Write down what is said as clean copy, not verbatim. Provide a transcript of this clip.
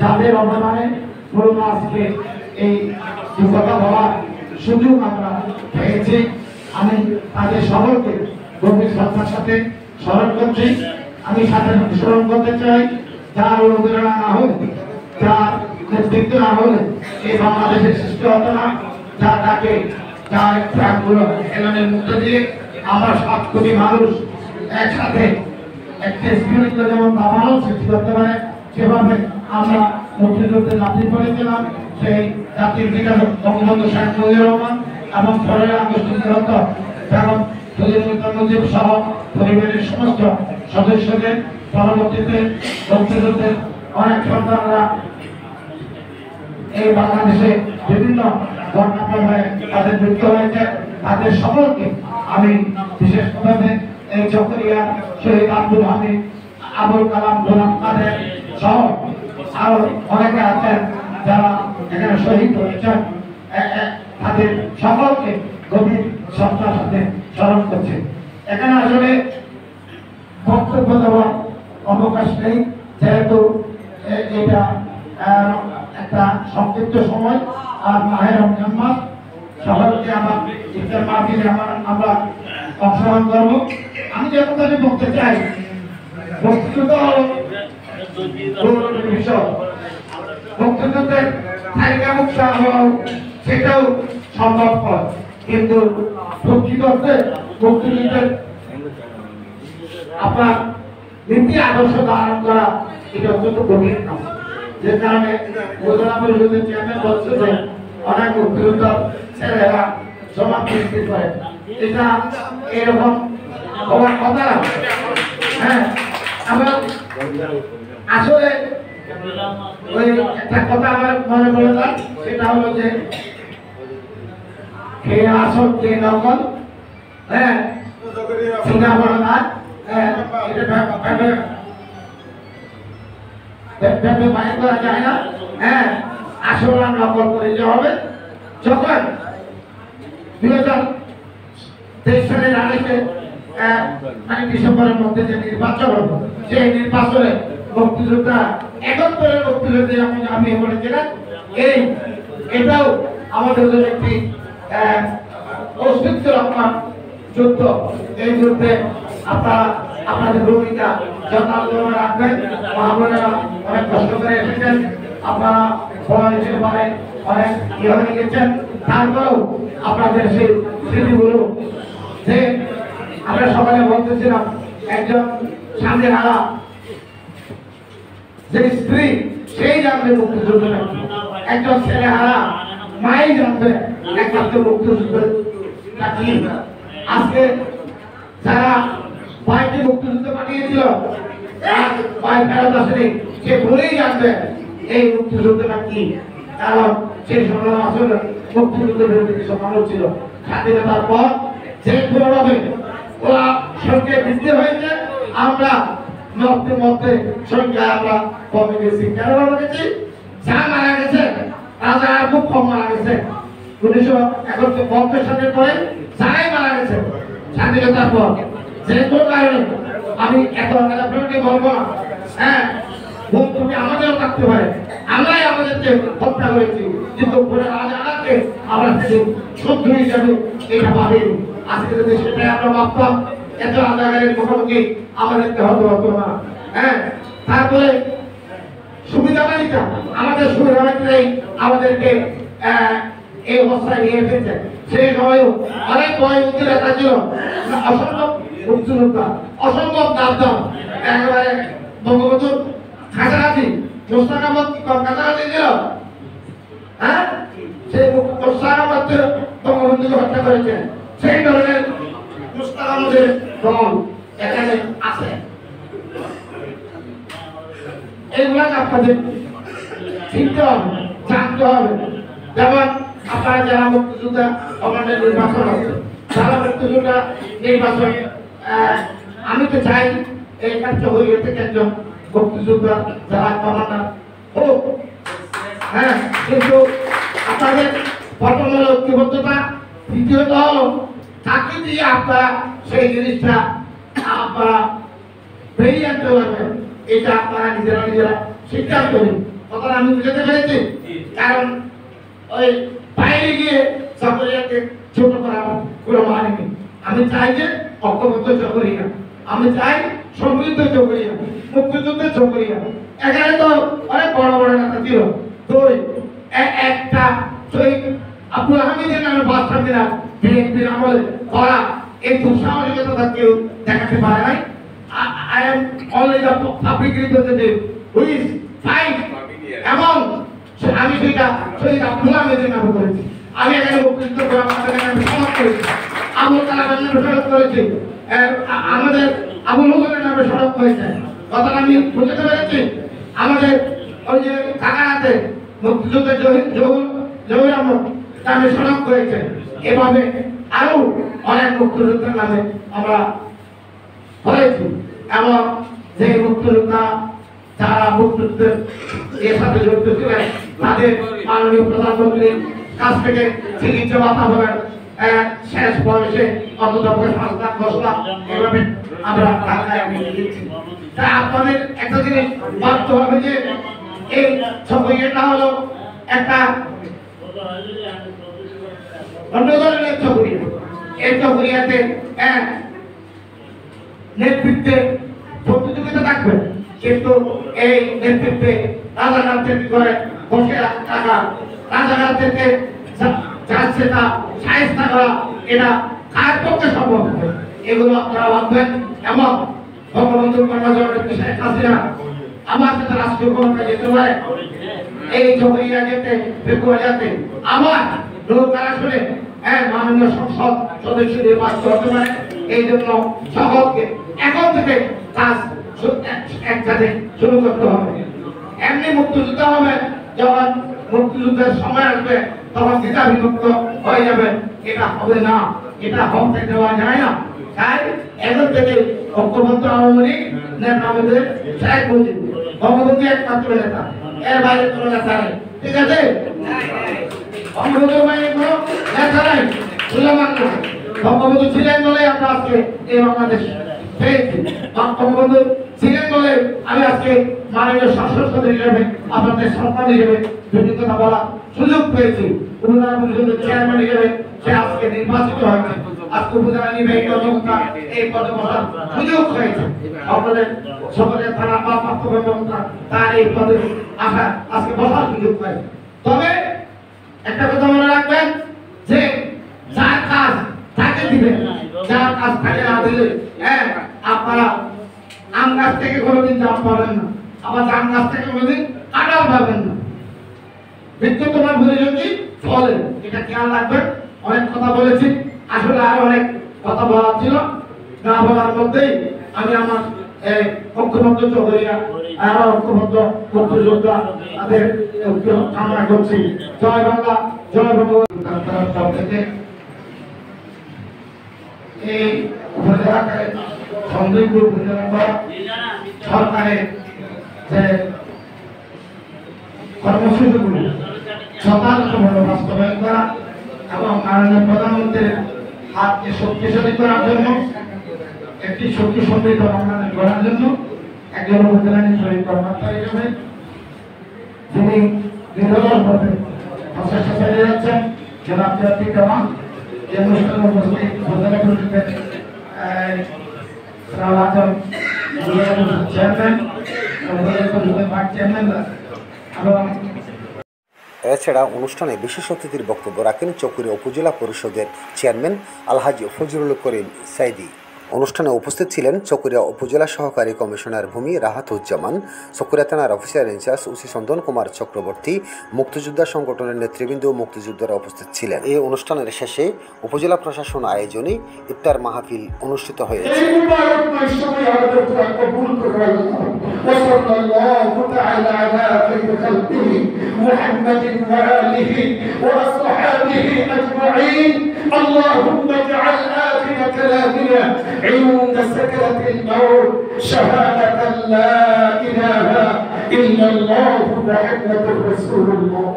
যাদের অবদানে মূলত আজকে এই কথা বলার সুযোগ আমরা পেয়েছি। আমি তাদের সকলকে গভীর শ্রদ্ধার সাথে স্মরণ করছি। আমি সাথে স্মরণ করতে চাই, যার অনুপ্রেরণা না হলে, যার নেতৃত্ব না হলে এই বাংলাদেশের সৃষ্টি হতো না। যা তাকে যার প্রাণগুলো এলানের মধ্য দিয়ে আমরা 7 কোটি মানুষ একসাথে একটা স্পিরিট যেমন দাবানল সৃষ্টি করতে পারে, সেভাবে আমরা মুক্তিযুদ্ধে জাতি করেছিলাম। সেই জাতির পিতা বঙ্গবন্ধু শেখ মুজিবুর রহমান এবং 15 আগস্ট নিহত বেগম ফজিলাতুন্নেসা মুজিব সহ পরিবারের সমস্ত সদস্যদের পরবর্তীতে মুক্তিযুদ্ধের অনেক সন্তানরা এই বাংলাদেশে বিভিন্ন ঘটনাক্রমে তাদের মৃত্যু হয়েছে। তাদের সকলকে আমি বিশেষভাবে এই চকরিয়া শহীদ আব্দুল হামিদ, আবুল কালাম, গোলাম কাদের সহ আরো অনেকে আছেন যারা এখানে শহীদ হয়েছেন, তাদের সকলকে গভীর শ্রদ্ধার সাথে স্মরণ করছে। এখানে আসলে বক্তব্য দেওয়ার অবকাশ নেই, যেহেতু এটা একটা সংক্ষিপ্ত সময়। আর মাহে রমজান মাস, সকলকে আমার ইফতার মাহফিলে আমরা অংশগ্রহণ করব। আমি যে কথাটি বলতে চাই, মুক্তিযুদ্ধ হল গৌরবের বিষয়। মুক্তিযুদ্ধের তালিকা মুক্ত হওয়া সেটাও সম্ভবপর, কিন্তু প্রকৃততে মুক্তিযুদ্ধের আপনার নীতি আদর্শ ধারণ করা এটা অত্যন্ত কঠিন কাজ। যে কারণে উপজেলা পরিষদের চেয়ারম্যান বলছে যে অনেক মুক্তিযুদ্ধ ছেলেরা জমা বৃদ্ধি করে, এটা এরকম হওয়ার কথা না। হ্যাঁ, আমরা আসলে ওই একটা কথা আমার মনে পড়ে যায়, সেটা হলো যে কে আসল কে নকল। হ্যাঁ, চিনা বড় না, এটা বাইর করা যায় না। হ্যাঁ, আসল আর নকল করে যে হবে। যখন 2023 সালের আগে মানে ডিসেম্বরের মধ্যে যে নির্বাচন হলো, সেই নির্বাচনে মুক্তিযোদ্ধা একত্তরের মুক্তিযুদ্ধে আমি বলেছিলাম এটাও আমাদের জন্য একটি অস্তিত্ব রক্ষার যুদ্ধ। এই যুদ্ধে আপনারা আপনাদের ভূমিকা যথাযথ রাখবেন। মহাবোনেরা অনেক কষ্ট করে এসেছেন, আপনারা পড়াশোনা পারেন, অনেক ইয়ে গেছেন, তারপরেও আপনাদের সেই স্মৃতিগুলো যে আমরা সকালে বলতেছিলাম, একজন স্বামী হারা যে স্ত্রী সেই জানবে মুক্তিযুদ্ধ, একজন ছেলে হারা মাই জানবে একমাত্র মুক্তিযুদ্ধ। আজকে যারা ভাইকে মুক্তিযুদ্ধ পাঠিয়েছিল ভাই ফেরত আসেনি, সে ভুলেই জানবে এই মুক্তিযুদ্ধটা কি। কারণ সেই সময় আসলে মুক্তিযুদ্ধ বিরোধী কিছু মানুষ ছিল। স্বাধীনতার পর যে কোনোভাবে ওরা সংখ্যা বৃদ্ধি হয়েছে, আমরা মধ্যে সংখ্যা আমরা কমে গেছি। কেন কমে গেছি? যা মারা গেছে রাজা আর খুব কম মারা গেছে। 1951 সালের পরে যারাই মারা গেছে স্বাধীনতার পর, যে কোনো কারণে আমি এখন আপনাকে বলবো না। হ্যাঁ, তুমি আমাদেরও থাকতে পারে, আমরাই আমাদেরকে হত্যা করেছি, কিন্তু রাজাকে আমরা শুদ্ধ হিসাবে এটা ভাবিনি। আজকে যদি সেটাই আমরা ভাবতাম, এত রাজাগারের মুখোমুখি আমাদেরকে হতো না। হ্যাঁ, তারপরে সুবিধা পাইটা আমাদের সুবিধা পাইতেই আমাদেরকে এই অবস্থায় নিয়ে এসেছে। সেই সময়ও অনেক বয়বতী নেতা ছিল, অসম্ভব মুক্তিযোদ্ধা, অসম্ভব দাম একেবারে বঙ্গবন্ধুর কাছাকাছি মোস্তাক আহমদ কাছাকাছি ছিল। হ্যাঁ, সেই মোস্তাক আহমদ বঙ্গবন্ধুকে হত্যা করেছেন। সেই ধরনের মোস্তাক আহমদের দল এখানে আছে। এইগুলা আপনাদের চিনতে হবে, জানতে হবে। যেমন আপনারা যারা মুক্তিযোদ্ধা কমান্ডার নির্বাচন আছে, যারা মুক্তিযোদ্ধা নির্বাচন, আমি তো চাই এই কাজটা হয়ে থেকে একজন মুক্তিযোদ্ধা যারা কমান্ডার হোক। হ্যাঁ, কিন্তু আপনাদের প্রথম হলো ঐক্যবদ্ধতা, দ্বিতীয়ত হলো তাকে দিয়ে আপনারা সেই জিনিসটা আপনারা বেরিয়ে আনতে পারবেন। এটা আপনারা নিজেরা সিদ্ধান্ত নিন। কথাটা আমি বুঝাতে পেরেছি? কারণ ওই বাইরে গিয়ে চকরিয়াকে ছোট করা কোনো মানে নেই। আমি চাই যে ঐক্যবদ্ধ চকরিয়া, আমি চাই সমৃদ্ধ চকরিয়া, মুক্তিযুদ্ধের চকরিয়া। এখানে তো অনেক বড় বড় নেতা ছিল, তো একটা শহীদ আব্দুল হামিদের নামে বাদশা মিনার বিএনপির আমলে করা এই দুঃসাহসিকতা কেউ দেখাতে পারে নাই। I am only the public representative who is fine এবং আমি সেটা শহীদ আব্দুল হামিদের নামে করেছি। আমি এখানে মুক্তিযুদ্ধ করা সমাজ করেছি, আবুল কালামের নামে সড়ক করেছি, আমাদের আবুল হোসেনের নামে সড়ক হয়েছে। কথাটা আমি বুঝতে পেরেছি? আমাদের ওই যে কাকারাতে মুক্তিযুদ্ধের জহুর আহমদ নামে সড়ক হয়েছে। এভাবে আরো অনেক মুক্তিযুদ্ধের নামে আমরা হয়েছি এবং যে মুক্তিযোদ্ধা যারা মুক্তিযুদ্ধের এর সাথে জড়িত ছিলেন তাদের মাননীয় প্রধানমন্ত্রীর কাছ থেকে চিকিৎসা ভাতা পাবেন শেষ বয়সে অন্তত 5 লাখ এভাবে আমরা ঢাকায় দিয়েছি। তাই আপনাদের একটা জিনিস ভাবতে হবে যে এই ছবিটা হলো একটা অন্য ধরনের ছবি। এই ছবিতে নেতৃত্বে প্রতিযোগিতা থাকবে, কিন্তু এই নেতৃত্বে রাজাকারদের করে বসে থাকা, রাজাকারদেরকে যাচ্ছে তা সাহায্য করা, এটা কার পক্ষে সম্ভব হবে? এগুলো আপনারা ভাববেন। এবং বঙ্গবন্ধু কর্মসূচির শেখ হাসিনা আমার সাথে রাষ্ট্রীয় ক্ষমতায় যেতে পারে, এই জমিয়া যেতে ফেব্রুয়ারিতে আমার লোকাল আসলে মাননীয় সংসদ সদস্য নির্বাচিত হতে পারে। এই জন্য সকলকে এখন থেকে কাজ একসাথে শুরু করতে হবে। এমনি মুক্তিযুদ্ধ হবে, যখন মুক্তিযুদ্ধের সময় আসবে তখন দ্বিধা বিভক্ত হয়ে যাবে, এটা হবে না, এটা হতে দেওয়া যায় না। তাই এখন থেকে ঐক্যবদ্ধ আওয়ামী লীগ নেতা আমাদের শেখ মুজিব, বঙ্গবন্ধু একমাত্র নেতা, এর বাইরে কোনো নেতা নেই। ঠিক আছে? বঙ্গবন্ধুর বাইরে কোনো নেতা নেই, বঙ্গবন্ধু ছিলেন বলে আমরা আজকে এই বাংলাদেশ পেয়েছি। বঙ্গবন্ধু ছিলেন বলে আমি আজকে মাননীয় সংসদ সদস্য হিসেবে আপনাদের সন্তান হিসেবে দুটি কথা বলা সুযোগ পেয়েছি। উপজেলা পরিষদের চেয়ারম্যান হিসেবে সে আজকে নির্বাচিত হয়েছে, আজকে উপজেলা নির্বাহী কর্মকর্তা এই পদে বসার সুযোগ হয়েছে। আপনাদের সকলের থানা বা প্রাপ্ত কর্মকর্তা তার এই পদে আসা আজকে বসার সুযোগ পায়। তবে একটা কথা মনে রাখবেন যে যার কাজ তাকে দিবেন, যার কাজ তাকে না দিলে আপনারা আম গাছ থেকে কোনোদিন জাম পাবেন না, আবার জাম গাছ থেকে কোনোদিন কাঁঠাল পাবেন না। বৃত্তি তোমার ভুলে যদি ফলে, এটা খেয়াল রাখবেন। অনেক কথা বলেছি, আসলে আরো অনেক কথা বলার ছিল, না বলার মধ্যেই আমি আমার ঐক্যবদ্ধ চৌধুরীরা আর ঐক্যবদ্ধ মুক্তিযোদ্ধা তাদের কামনা করছি। জয় বাংলা, জয় বঙ্গবন্ধু। এই উপজেলাকে সমৃদ্ধ উপজেলা সরকারের যে কর্মসূচিগুলো যথাযথভাবে বাস্তবায়ন করা এবং মাননীয় প্রধানমন্ত্রীর হাতকে শক্তিশালী করার জন্য, একটি শক্তি সমৃদ্ধ বাংলাদেশ গড়ার জন্য একজন উপজেলা নির্বাহী কর্মকর্তা হিসেবে যিনি দীর্ঘভাবে প্রচেষ্টা চালিয়ে যাচ্ছেন, জনাব জাতিক রহমান, এই অনুষ্ঠানে উপস্থিত উপজেলা পরিষদের চেয়ারম্যান, উপজেলা পরিষদের ভাইস চেয়ারম্যান এবং এছাড়া অনুষ্ঠানে বিশেষ অতিথির বক্তব্য রাখেন চকরিয়া উপজেলা পরিষদের চেয়ারম্যান আলহাজি ফজলুল করিম সাইদি। অনুষ্ঠানে উপস্থিত ছিলেন চকরিয়া উপজেলা সহকারী কমিশনার ভূমি রাহাতুজ্জামান, চকরিয়া থানার officer in charge OC Chandan Kumar Chakraborty, মুক্তিযোদ্ধা সংগঠনের নেতৃবৃন্দ ও মুক্তিযোদ্ধারা উপস্থিত ছিলেন। এই অনুষ্ঠানের শেষে উপজেলা প্রশাসন আয়োজনে ইফতার মাহফিল অনুষ্ঠিত হয়েছে। عند سكرة الموت شهادة لا إله إلا الله محمد رسول الله.